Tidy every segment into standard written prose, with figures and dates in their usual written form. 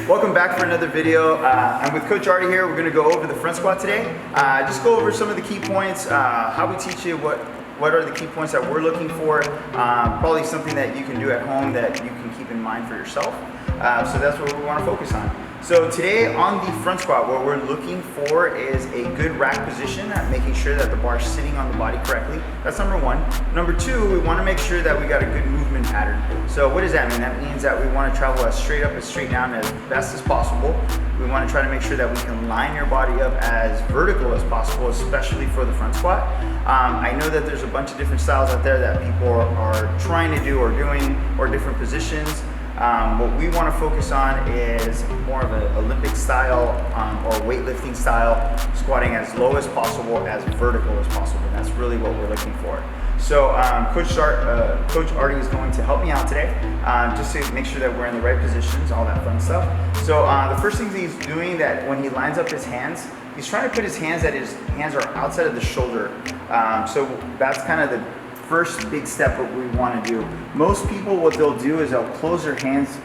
Welcome back for another video. I'm with Coach Artie here. We're going to go over the front squat today. Just go over some of the key points, how we teach you what are the key points that we're looking for. Probably something that you can do at home that you can keep in mind for yourself. So that's what we want to focus on. So today on the front squat, what we're looking for is a good rack position, making sure that the bar is sitting on the body correctly. That's number one. Number two, we want to make sure that we got a good movement pattern. So what does that mean? That means that we want to travel as straight up, as straight down as best as possible. We want to try to make sure that we can line your body up as vertical as possible, especially for the front squat. I know that there's a bunch of different styles out there that people are trying to do or doing, or different positions. What we want to focus on is more of an Olympic style or weightlifting style, squatting as low as possible, as vertical as possible. That's really what we're looking for. So Coach Artie is going to help me out today, just to make sure that we're in the right positions, all that fun stuff. So the first thing he's doing, that when he lines up his hands, he's trying to put his hands his hands are outside of the shoulder. So that's kind of the first big step that we want to do. Most people, what they'll do is they'll close their hands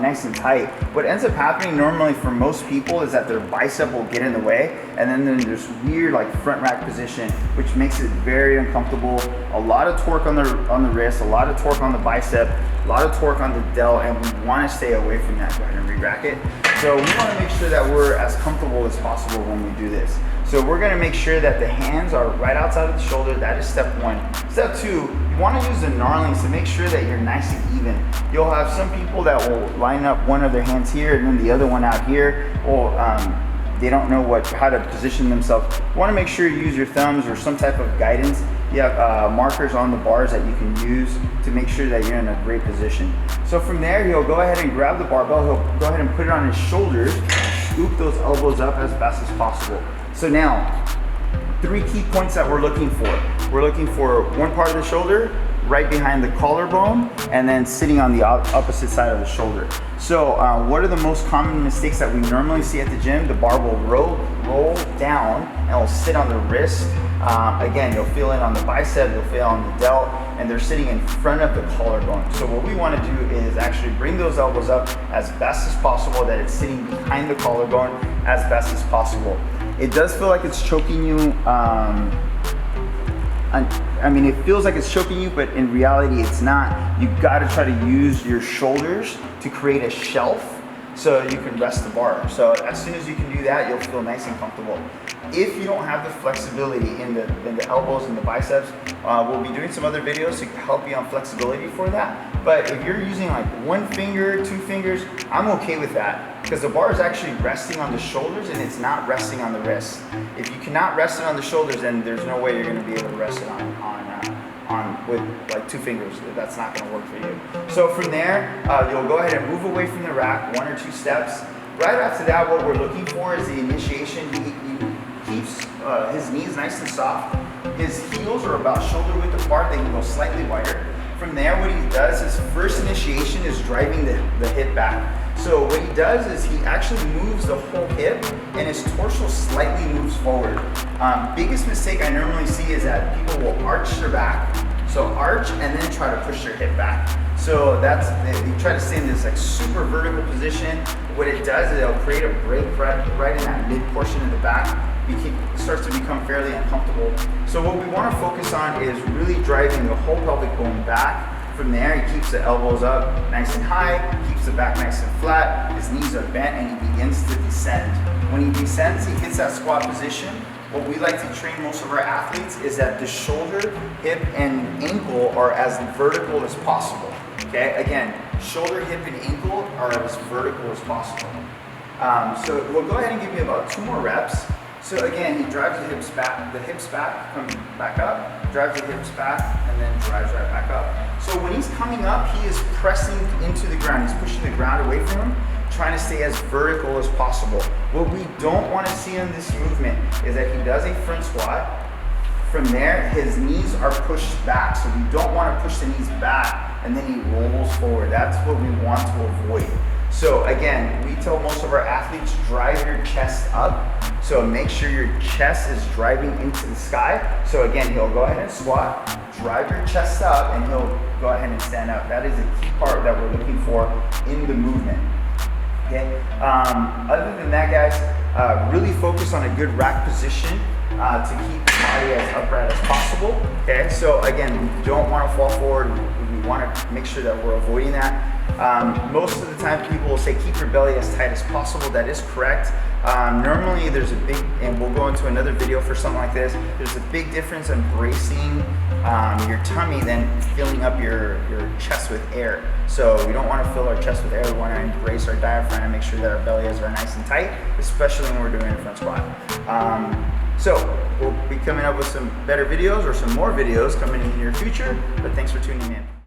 nice and tight. What ends up happening normally for most people is that their bicep will get in the way, and then there's this weird like front rack position, which makes it very uncomfortable. A lot of torque on the wrist, a lot of torque on the bicep, a lot of torque on the delt, and we want to stay away from that. Go ahead and re-rack it. So we want to make sure that we're as comfortable as possible when we do this. So we're going to make sure that the hands are right outside of the shoulder. That is step one. Step two, you want to use the gnarlings to make sure that you're nice and even. You'll have some people that will line up one of their hands here and then the other one out here, or they don't know how to position themselves. You want to make sure you use your thumbs or some type of guidance. You have markers on the bars that you can use to make sure that you're in a great position. So from there, he'll go ahead and grab the barbell. He'll go ahead and put it on his shoulders, scoop those elbows up as best as possible. So now, 3 key points that we're looking for. We're looking for one part of the shoulder, right behind the collarbone, and then sitting on the opposite side of the shoulder. So what are the most common mistakes that we normally see at the gym? The bar will roll down and will sit on the wrist. Again, you'll feel it on the bicep, you'll feel it on the delt, and they're sitting in front of the collarbone. So what we want to do is actually bring those elbows up as best as possible, that it's sitting behind the collarbone as best as possible. It does feel like it's choking you. I mean, it feels like it's choking you, but in reality, it's not. You've got to try to use your shoulders to create a shelf so you can rest the bar. So as soon as you can do that, you'll feel nice and comfortable. If you don't have the flexibility in the elbows and the biceps, we'll be doing some other videos to help you on flexibility for that. But if you're using like 1 finger, 2 fingers, I'm okay with that, because the bar is actually resting on the shoulders and it's not resting on the wrists. If you cannot rest it on the shoulders, then there's no way you're going to be able to rest it with like 2 fingers. That's not going to work for you. So from there, you'll go ahead and move away from the rack 1 or 2 steps. Right after that, what we're looking for is the initiation. He keeps his knees nice and soft. His heels are about shoulder width apart. They can go slightly wider. From there, what he does, his first initiation is driving the hip back. So what he does is he actually moves the whole hip, and his torso slightly moves forward. Biggest mistake I normally see is that people will arch their back. So arch and then try to push their hip back. So they try to stay in this like super vertical position. What it does is it'll create a break right in that mid portion of the back. It starts to become fairly uncomfortable. So what we want to focus on is really driving the whole pelvic bone back. From there, he keeps the elbows up nice and high, keeps the back nice and flat, his knees are bent, and he begins to descend. When he descends, he hits that squat position. What we like to train most of our athletes is that the shoulder, hip, and ankle are as vertical as possible. Okay, again, shoulder, hip, and ankle are as vertical as possible. So we'll go ahead and give you about 2 more reps. So again, he drives the hips back, comes back up, drives the hips back, and then drives right back up. So when he's coming up, he is pressing into the ground. He's pushing the ground away from him, trying to stay as vertical as possible. What we don't want to see in this movement is that he does a front squat. From there, his knees are pushed back. So we don't want to push the knees back and then he rolls forward. That's what we want to avoid. So again, we tell most of our athletes, drive your chest up. So make sure your chest is driving into the sky. So again, he'll go ahead and squat, drive your chest up, and he'll go ahead and stand up. That is a key part that we're looking for in the movement. Okay. Other than that, guys, really focus on a good rack position to keep the body as upright as possible. Okay. So again, we don't want to fall forward. We want to make sure that we're avoiding that. Most of the time people will say keep your belly as tight as possible. That is correct. Normally there's a big, and we'll go into another video for something like this, there's a big difference in bracing your tummy than filling up your chest with air. So we don't want to fill our chest with air. We want to embrace our diaphragm and make sure that our bellies are nice and tight, especially when we're doing a front squat. So we'll be coming up with some better videos or some more videos coming in the near future, but thanks for tuning in.